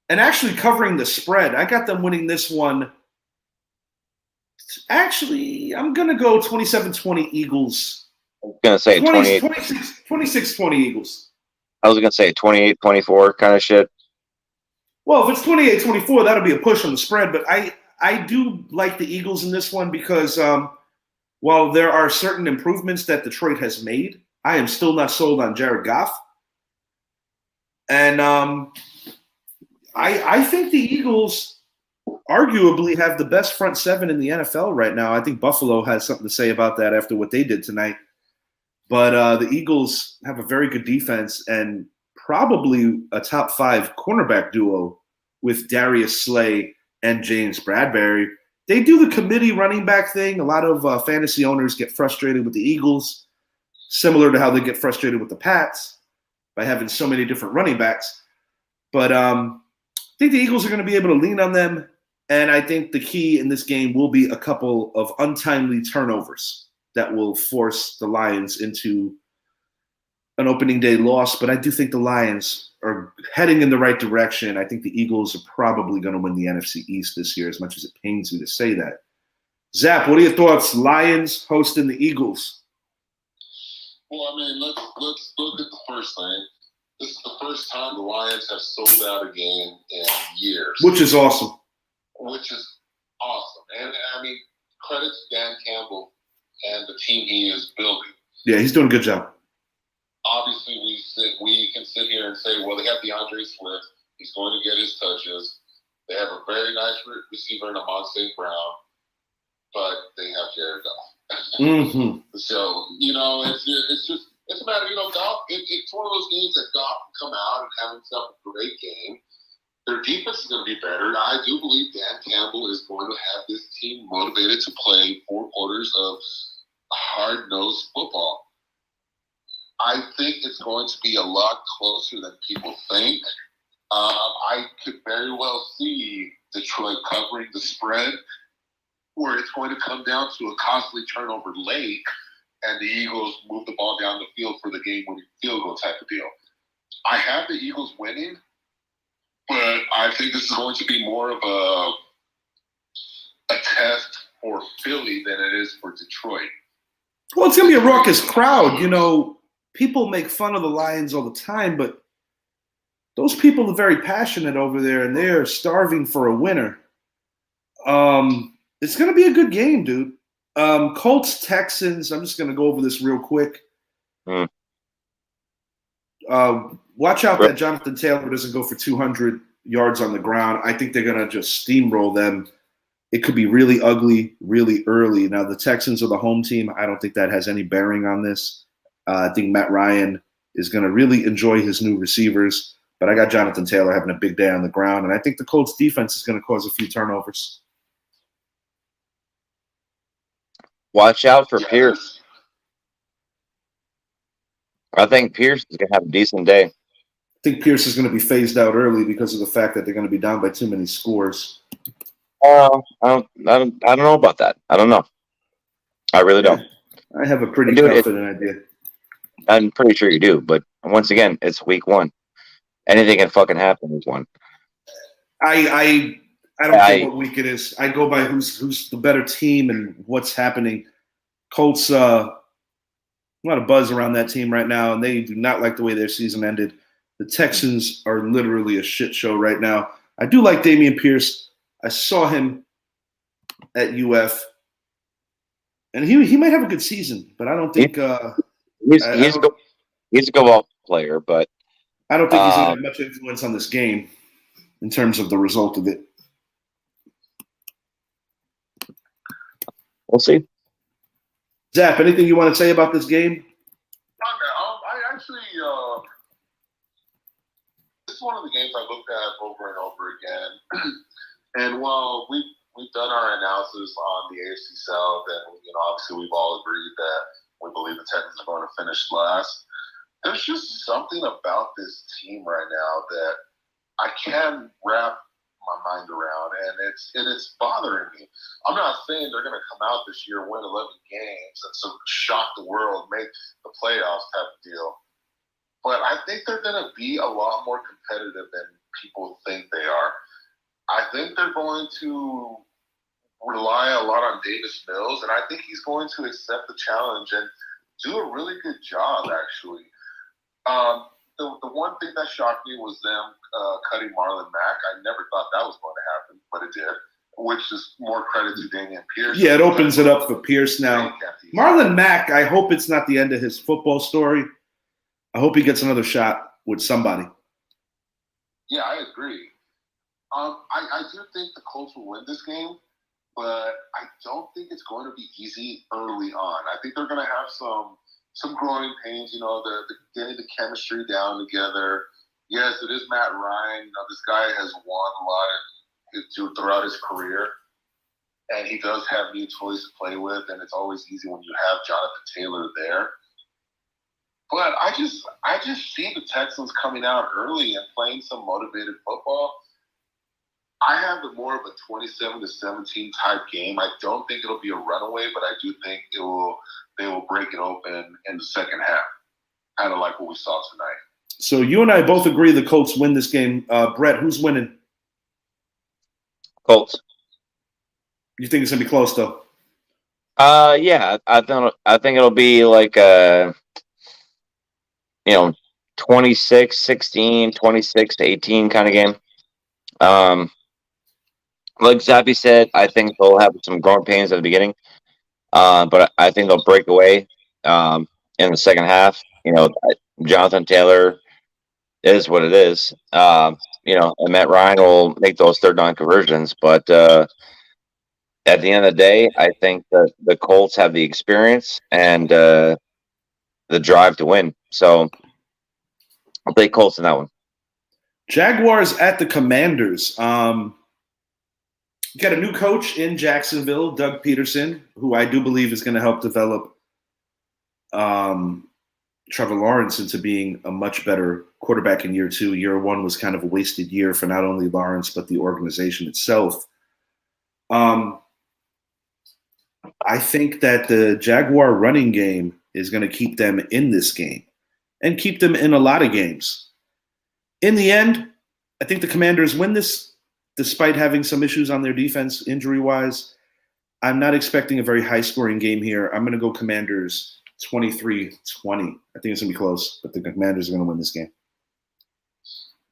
A: and actually covering the spread. I got them winning this one. Actually, I'm going to go 27-20 Eagles.
C: I was going to say
A: 26-20 Eagles.
C: I was going to say 28-24 kind of shit.
A: Well, if it's 28-24, that'll be a push on the spread. But I do like the Eagles in this one because while there are certain improvements that Detroit has made, I am still not sold on Jared Goff. And I think the Eagles arguably have the best front seven in the NFL right now. I think Buffalo has something to say about that after what they did tonight. But the Eagles have a very good defense and probably a top 5 cornerback duo with Darius Slay and James Bradbury. They do the committee running back thing. A lot of fantasy owners get frustrated with the Eagles, similar to how they get frustrated with the Pats by having so many different running backs. But think the Eagles are going to be able to lean on them, and I think the key in this game will be a couple of untimely turnovers that will force the Lions into an opening day loss. But I do think the Lions are heading in the right direction. I think the Eagles are probably going to win the NFC East this year, as much as it pains me to say that. Zap, what are your thoughts? Lions hosting the Eagles.
B: Well, I mean, let's look at the first thing. This is the first time the Lions have sold out a game in years.
A: Which is awesome.
B: And, I mean, credit to Dan Campbell and the team he is building.
A: Yeah, he's doing a good job.
B: Obviously, we can sit here and say, well, they have DeAndre Swift. He's going to get his touches. They have a very nice receiver in Amon St. Brown, but they have Jared Goff.
A: Mm-hmm.
B: So, it's a matter, Goff, it's one of those games that Goff can come out and have himself a great game. Their defense is going to be better. I do believe Dan Campbell is going to have this team motivated to play 4 quarters of hard-nosed football. I think it's going to be a lot closer than people think. I could very well see Detroit covering the spread, where it's going to come down to a costly turnover late, and the Eagles move the ball down the field for the game-winning field goal type of deal. I have the Eagles winning, but I think this is going to be more of a test for Philly than it is for Detroit.
A: Well, it's going to be a raucous crowd. People make fun of the Lions all the time, but those people are very passionate over there, and they're starving for a winner. It's going to be a good game, dude. Colts, Texans, I'm just going to go over this real quick. Watch out that Jonathan Taylor doesn't go for 200 yards on the ground. I think they're going to just steamroll them. It could be really ugly, really early. Now, the Texans are the home team. I don't think that has any bearing on this. I think Matt Ryan is going to really enjoy his new receivers. But I got Jonathan Taylor having a big day on the ground. And I think the Colts defense is going to cause a few turnovers.
C: Watch out for Pierce. I think Pierce is going to have a decent day.
A: I think Pierce is going to be phased out early because of the fact that they're going to be down by too many scores.
C: I don't know about that. I don't know. I really don't.
A: I have a pretty confident idea.
C: I'm pretty sure you do, but once again, it's week 1. Anything can fucking happen week 1.
A: I don't care what week it is. I go by who's the better team and what's happening. Colts, a lot of buzz around that team right now, and they do not like the way their season ended. The Texans are literally a shit show right now. I do like Dameon Pierce. I saw him at UF, and he might have a good season, but I don't think
C: he's a good ball player, but
A: I don't think he's going to have much influence on this game in terms of the result of it.
C: We'll see.
A: Zap, anything you want to say about this game?
B: I actually, this is one of the games I looked at over and over again. And while we've done our analysis on the AFC South, and obviously we've all agreed that we believe the Texans are going to finish last, there's just something about this team right now that I can't wrap my mind around, and it's bothering me. I'm not saying they're going to come out this year, win 11 games, and so shock the world, make the playoffs type of deal. But I think they're going to be a lot more competitive than people think they are. I think they're going to rely a lot on Davis Mills, and I think he's going to accept the challenge and do a really good job, actually. The one thing that shocked me was them cutting Marlon Mack. I never thought that was going to happen, but it did, which is more credit to Dameon Pierce.
A: Yeah, it opens it up for Pierce now. Marlon Mack, I hope it's not the end of his football story. I hope he gets another shot with somebody.
B: Yeah, I agree. I do think the Colts will win this game, but I don't think it's going to be easy early on. I think they're going to have some growing pains, the getting the chemistry down together. Yes, it is Matt Ryan. This guy has won a lot throughout his career, and he does have new toys to play with, and it's always easy when you have Jonathan Taylor there. But I just see the Texans coming out early and playing some motivated football. I have more of a 27-17 type game. I don't think it'll be a runaway, but I do think they will break it open in the second half, kind of like what we saw tonight.
A: So you and I both agree the Colts win this game. Brett, who's winning?
C: Colts.
A: You think it's gonna be close though?
C: Yeah, I think it'll be like 26-16, 26-18 kind of game. Like Zappy said, I think they'll have some growing pains at the beginning, but I think they'll break away in the second half. Jonathan Taylor is what it is. And Matt Ryan will make those third down conversions, but at the end of the day, I think that the Colts have the experience and the drive to win. So I'll take Colts in that one.
A: Jaguars at the Commanders. You got a new coach in Jacksonville, Doug Peterson, who I do believe is going to help develop Trevor Lawrence into being a much better quarterback in year two. Year one was kind of a wasted year for not only Lawrence, but the organization itself. I think that the Jaguar running game is going to keep them in this game and keep them in a lot of games. In the end, I think the Commanders win this despite having some issues on their defense injury-wise. I'm not expecting a very high-scoring game here. I'm going to go Commanders 23-20. I think it's going to be close, but the Commanders are going to win this game.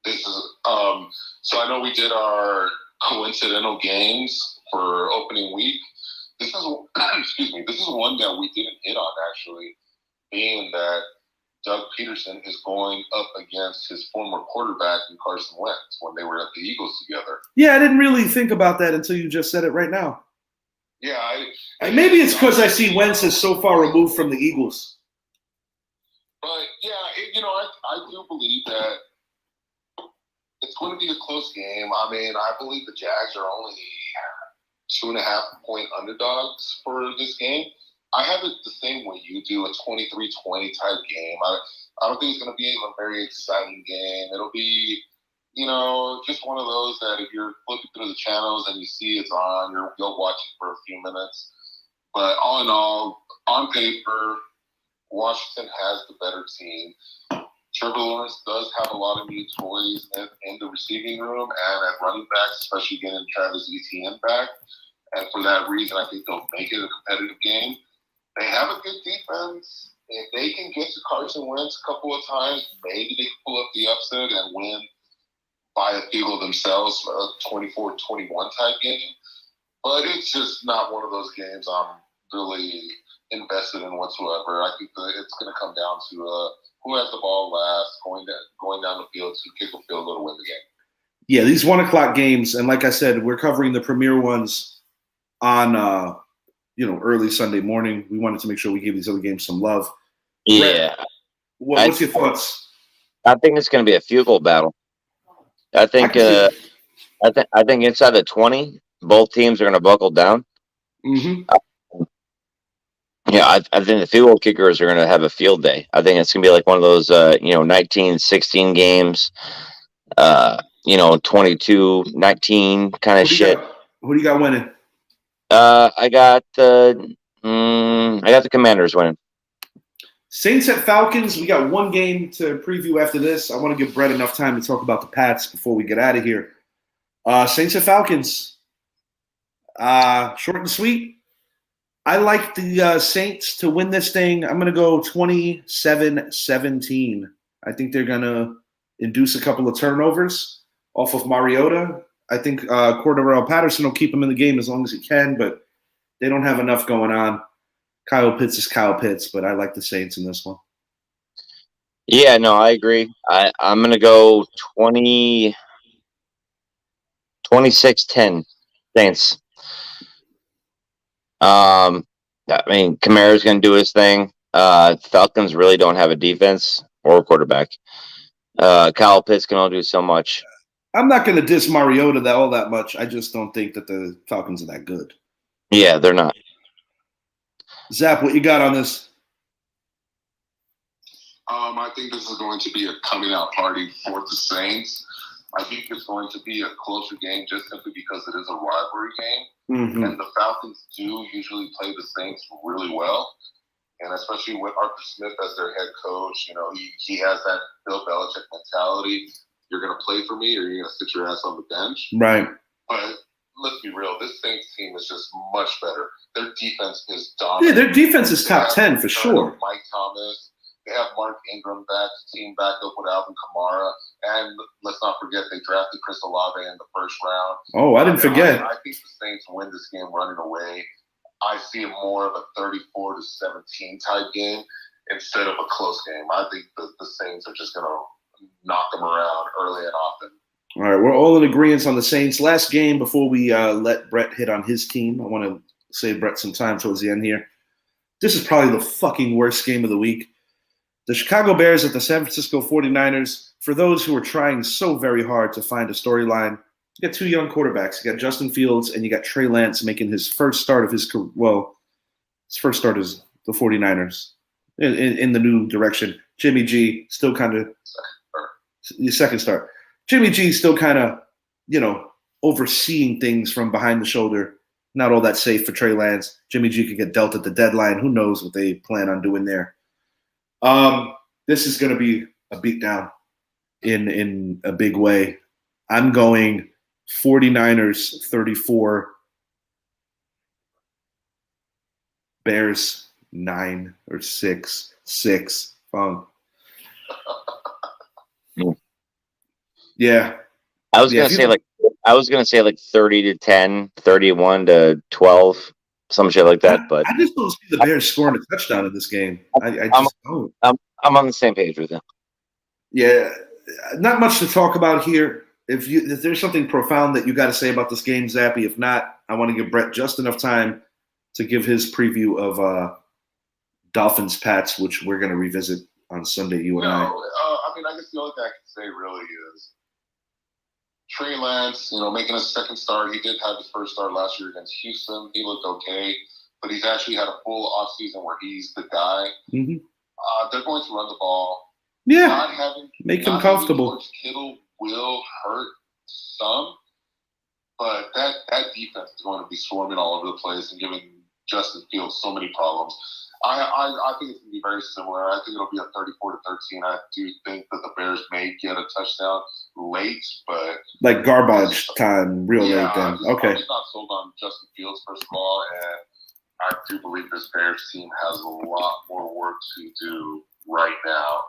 B: This is so I know we did our coincidental games for opening week. This is this is one that we didn't hit on actually, being that Doug Peterson is going up against his former quarterback in Carson Wentz when they were at the Eagles together.
A: Yeah, I didn't really think about that until you just said it right now.
B: Yeah,
A: maybe it's because I see Wentz is so far removed from the Eagles.
B: But yeah, I do believe that it's going to be a close game. I mean, I believe the Jags are only 2.5-point underdogs for this game. I have it the same way you do, a 23-20 type game. I don't think it's going to be a very exciting game. It'll be, just one of those that if you're flipping through the channels and you see it's on, you'll watch it for a few minutes. But all in all, on paper, Washington has the better team. Trevor Lawrence does have a lot of new toys in the receiving room and at running backs, especially getting Travis Etienne back. And for that reason, I think they'll make it a competitive game. They have a good defense. If they can get to Carson Wentz a couple of times, maybe they can pull up the upset and win by a field goal themselves, a 24-21 type game. But it's just not one of those games I'm really invested in whatsoever. I think that it's going to come down to who has the ball last, going down the field to kick a field goal to win the game.
A: Yeah, these 1:00 games, and like I said, we're covering the premier ones on early Sunday morning. We wanted to make sure we gave these other games some love.
C: Yeah.
A: Brett, what's your thoughts?
C: I think it's going to be a field goal battle. I think inside the 20, both teams are going to buckle down.
A: Mm-hmm.
C: I think the field goal kickers are going to have a field day. I think it's going to be like one of those 19-16 games, 22-19 kind of shit.
A: Who do you got winning?
C: I got the Commanders winning.
A: Saints at Falcons. We got one game to preview after this. I want to give Brett enough time to talk about the Pats before we get out of here. Saints at Falcons. Short and sweet. I like the Saints to win this thing. I'm going to go 27-17. I think they're going to induce a couple of turnovers off of Mariota. I think Cordarrelle Patterson will keep him in the game as long as he can, but they don't have enough going on. Kyle Pitts is Kyle Pitts, but I like the Saints in this one.
C: Yeah, no, I agree. I'm going to go 26-10 Saints. Kamara's going to do his thing. Falcons really don't have a defense or a quarterback. Kyle Pitts can only do so much.
A: I'm not going to diss Mariota all that much. I just don't think that the Falcons are that good.
C: Yeah, they're not.
A: Zap, what you got on this?
B: I think this is going to be a coming out party for the Saints. I think it's going to be a closer game just simply because it is a rivalry game.
A: Mm-hmm.
B: And the Falcons do usually play the Saints really well. And especially with Arthur Smith as their head coach, he has that Bill Belichick mentality. You're going to play for me or you're going to sit your ass on the bench.
A: Right.
B: But let's be real. This Saints team is just much better. Their defense is dominant.
A: Yeah, their defense is top 10 for sure.
B: Mike Thomas. They have Mark Ingram back, team back up with Alvin Kamara. And let's not forget they drafted Chris Olave in the first round.
A: Oh, I didn't forget.
B: I think the Saints win this game running away. I see it more of a 34-17 type game instead of a close game. I think the Saints are just going to knock them around early and often.
A: All right, we're all in agreement on the Saints. Last game before we let Brett hit on his team. I want to save Brett some time towards the end here. This is probably the fucking worst game of the week. The Chicago Bears at the San Francisco 49ers. For those who are trying so very hard to find a storyline, you got two young quarterbacks. You got Justin Fields and you got Trey Lance making his first start of his career. Well, his first start is the 49ers in the new direction. Jimmy G still kind of – second start. Jimmy G still kind of, overseeing things from behind the shoulder. Not all that safe for Trey Lance. Jimmy G could get dealt at the deadline. Who knows what they plan on doing there. This is going to be a beatdown in a big way. I'm going 49ers 34, Bears 9 or 6. Fun. Yeah.
C: I was gonna say like 30-10, 31-12, some shit like that. But
A: I just don't see the Bears scoring a touchdown in this game. I just don't.
C: I'm on the same page with you.
A: Yeah, not much to talk about here. If there's something profound that you got to say about this game, Zappy. If not, I want to give Brett just enough time to give his preview of Dolphins Pats, which we're going to revisit on Sunday. You and I.
B: I guess the only thing I can say really is Trey Lance, making his second start. He did have his first start last year against Houston. He looked okay, but he's actually had a full offseason where he's the guy.
A: Mm-hmm.
B: They're going to run the ball.
A: Yeah, make him comfortable.
B: George Kittle will hurt some, but that defense is going to be swarming all over the place and giving Justin Fields so many problems. I think it's going to be very similar. I think it'll be a 34-13. I do think that the Bears may get a touchdown late, but
A: like garbage time, real late then. Okay.
B: I'm just not sold on Justin Fields, first of all, and I do believe this Bears team has a lot more work to do right now.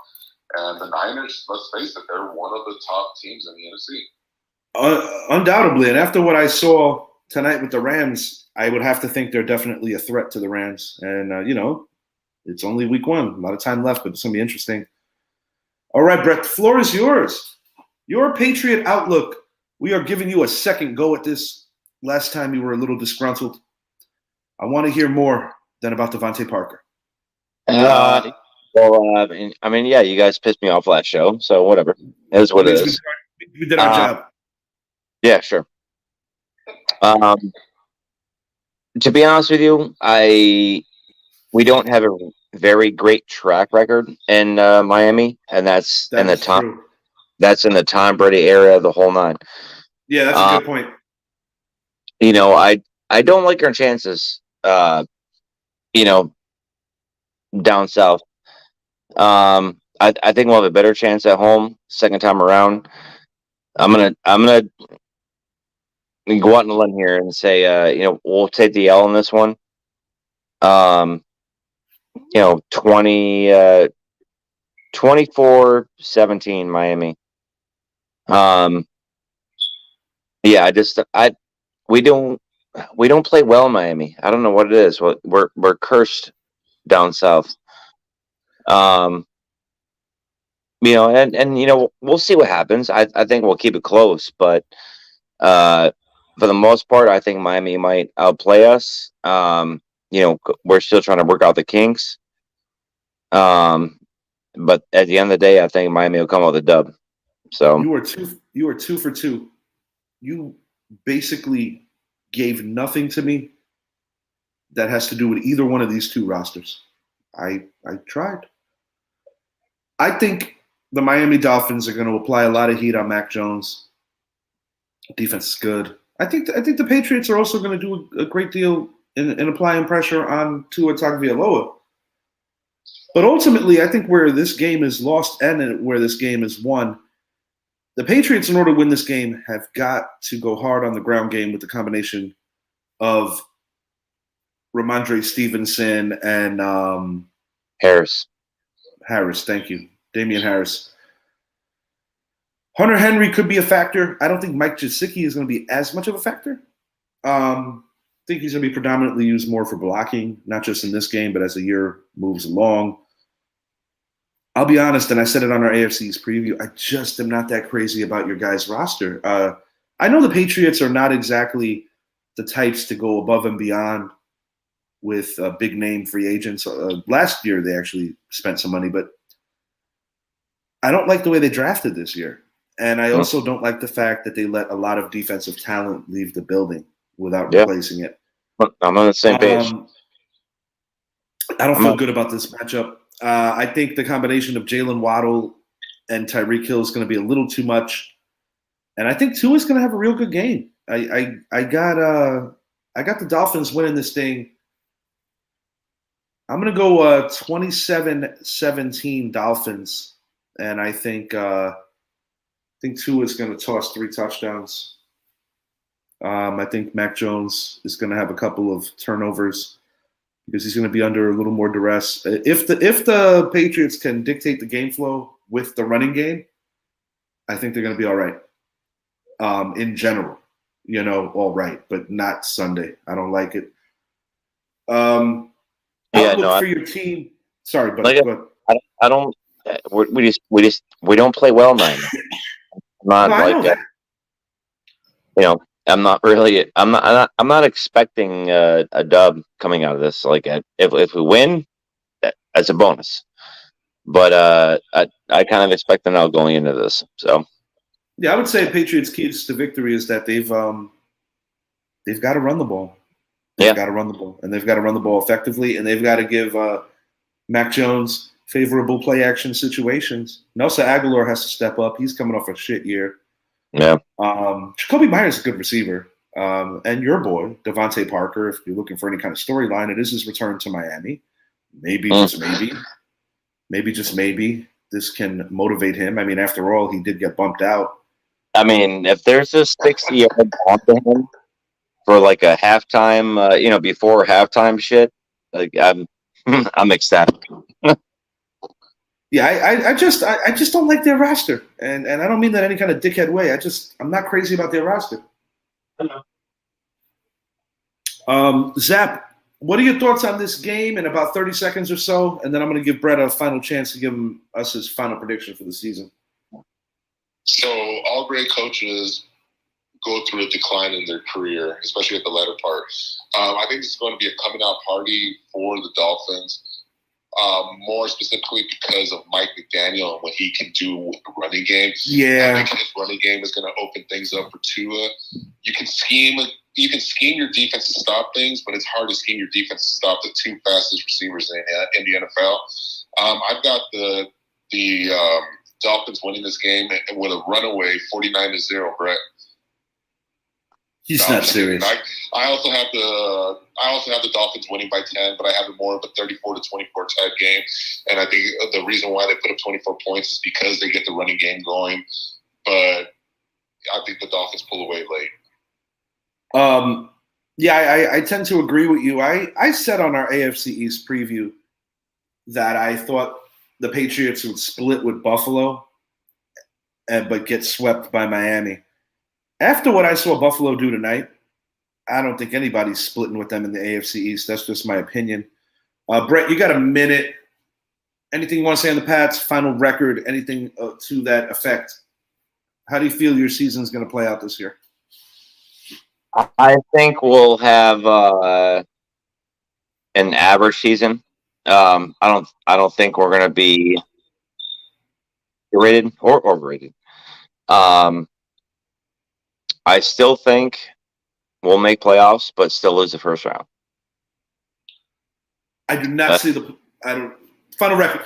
B: And the Niners, let's face it, they're one of the top teams in the NFC.
A: Undoubtedly, and after what I saw tonight with the Rams, I would have to think they're definitely a threat to the Rams. And, it's only week 1. A lot of time left, but it's going to be interesting. All right, Brett, the floor is yours. Your Patriot outlook. We are giving you a second go at this. Last time you were a little disgruntled. I want to hear more than about Devontae Parker.
C: Yeah, you guys pissed me off last show, so whatever. It is what it is.
A: We did our job.
C: Yeah, sure. To be honest with you, we don't have a very great track record in Miami, and that's in the Tom Brady era, the whole 9.
A: Yeah, that's a good point.
C: I don't like our chances. Down south. I think we'll have a better chance at home second time around. I'm gonna go out on a limb here and say, we'll take the L in this one. 24-17 Miami. We don't play well in Miami. I don't know what it is. We're cursed down south. We'll see what happens. I think we'll keep it close, but for the most part, I think Miami might outplay us. We're still trying to work out the kinks. But at the end of the day, I think Miami will come out with a dub. So
A: you are 2 for 2. You basically gave nothing to me that has to do with either one of these two rosters. I tried. I think the Miami Dolphins are going to apply a lot of heat on Mac Jones. Defense is good. I think the Patriots are also going to do a great deal in applying pressure on Tua Tagovailoa. But ultimately, I think where this game is lost and where this game is won, the Patriots, in order to win this game, have got to go hard on the ground game with the combination of Ramondre Stevenson and
C: Harris.
A: Thank you. Damian Harris. Hunter Henry could be a factor. I don't think Mike Gesicki is going to be as much of a factor. I think he's going to be predominantly used more for blocking, not just in this game, but as the year moves along. I'll be honest, and I said it on our AFC's preview, I just am not that crazy about your guys' roster. I know the Patriots are not exactly the types to go above and beyond with big-name free agents. Last year, they actually spent some money, but I don't like the way they drafted this year. And I also don't like the fact that they let a lot of defensive talent leave the building without replacing it.
C: I'm on the same page.
A: I don't feel good about this matchup. I think the combination of Jalen Waddle and Tyreek Hill is going to be a little too much, and I think Tua is going to have a real good game. I got the Dolphins winning this thing. I'm going to go 27-17 Dolphins, and I think Tua is going to toss 3 touchdowns. I think Mac Jones is going to have a couple of turnovers, because he's going to be under a little more duress. If the Patriots can dictate the game flow with the running game, I think they're going to be all right. In general, all right, but not Sunday. I don't like it. For your team. Sorry, but
C: I don't. We don't play well now. I'm not really. I'm not expecting a dub coming out of this. Like, if we win, that's a bonus. But I kind of expect them out going into this. So
A: yeah, I would say Patriots' keys to victory is that they've got to run the ball. They've got to run the ball, and they've got to run the ball effectively, and they've got to give Mac Jones favorable play action situations. Nelson Aguilar has to step up. He's coming off a shit year.
C: Yeah.
A: Jacoby Myers is a good receiver. And your boy, Devontae Parker, if you're looking for any kind of storyline, it is his return to Miami. Maybe, just maybe, this can motivate him. I mean, after all, he did get bumped out.
C: I mean, if there's a 60-yard bump to him for like a halftime, before halftime shit, like I'm ecstatic.
A: Yeah, I just don't like their roster, and I don't mean that any kind of dickhead way. I'm not crazy about their roster. Zap, what are your thoughts on this game in about 30 seconds or so? And then I'm going to give Brett a final chance to give us his final prediction for the season.
B: So all great coaches go through a decline in their career, especially at the latter part. I think this is going to be a coming out party for the Dolphins. More specifically because of Mike McDaniel and what he can do with the running game.
A: Yeah,
B: I think his running game is going to open things up for Tua. You can scheme your defense to stop things, but it's hard to scheme your defense to stop the 2 fastest receivers in the NFL. I've got the Dolphins winning this game with a runaway 49-0, Brett.
A: He's not serious.
B: I also have the Dolphins winning by 10, but I have it more of a 34-24 type game. And I think the reason why they put up 24 points is because they get the running game going. But I think the Dolphins pull away late.
A: I tend to agree with you. I said on our AFC East preview that I thought the Patriots would split with Buffalo, but get swept by Miami. After what I saw Buffalo do tonight, I don't think anybody's splitting with them in the AFC East. That's just my opinion. Brett, you got a minute. Anything you want to say on the Pats? Final record? Anything to that effect? How do you feel your season's going to play out this year?
C: I think we'll have an average season. I don't think we're going to be rated or overrated. I still think we'll make playoffs, but still lose the first round.
A: I do not see final record.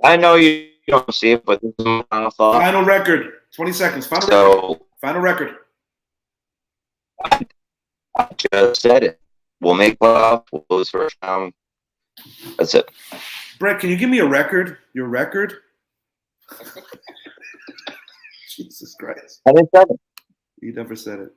C: I know you don't see it, but this is my final thought.
A: Final record. 20 seconds. Final Final record.
C: I just said it. We'll make playoff. We'll lose first round. That's it.
A: Brett, can you give me a record? Your record? Jesus Christ.
C: I didn't say it.
A: You never said it.